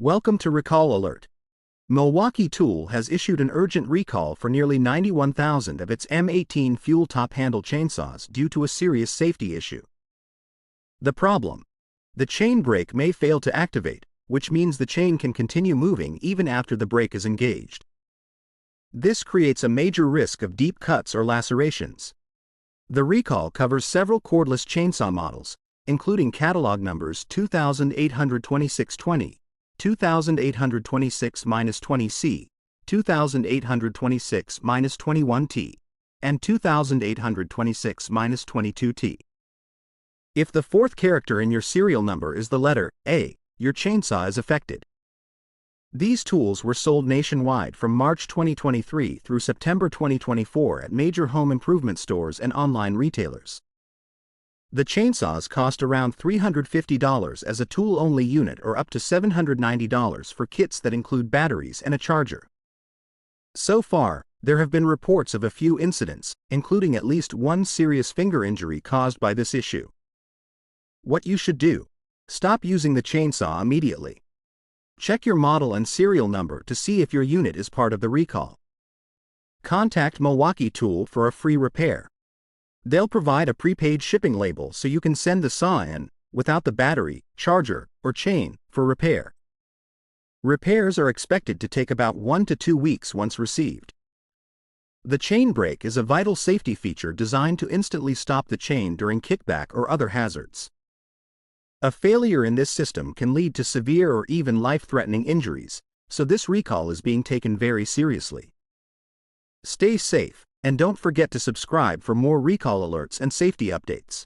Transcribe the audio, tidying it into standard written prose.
Welcome to Recall Alert. Milwaukee Tool has issued an urgent recall for nearly 91,000 of its M18 fuel top handle chainsaws due to a serious safety issue. The problem: the chain brake may fail to activate, which means the chain can continue moving even after the brake is engaged. This creates a major risk of deep cuts or lacerations. The recall covers several cordless chainsaw models, including catalog numbers 282620, 2826-20C, 2826-21T, and 2826-22T. If the fourth character in your serial number is the letter A, your chainsaw is affected. These tools were sold nationwide from March 2023 through September 2024 at major home improvement stores and online retailers. The chainsaws cost around $350 as a tool-only unit or up to $790 for kits that include batteries and a charger. So far, there have been reports of a few incidents, including at least one serious finger injury caused by this issue. What you should do: stop using the chainsaw immediately. Check your model and serial number to see if your unit is part of the recall. Contact Milwaukee Tool for a free repair. They'll provide a prepaid shipping label so you can send the saw in, without the battery, charger, or chain, for repair. Repairs are expected to take about 1 to 2 weeks once received. The chain brake is a vital safety feature designed to instantly stop the chain during kickback or other hazards. A failure in this system can lead to severe or even life-threatening injuries, so this recall is being taken very seriously. Stay safe, and don't forget to subscribe for more recall alerts and safety updates.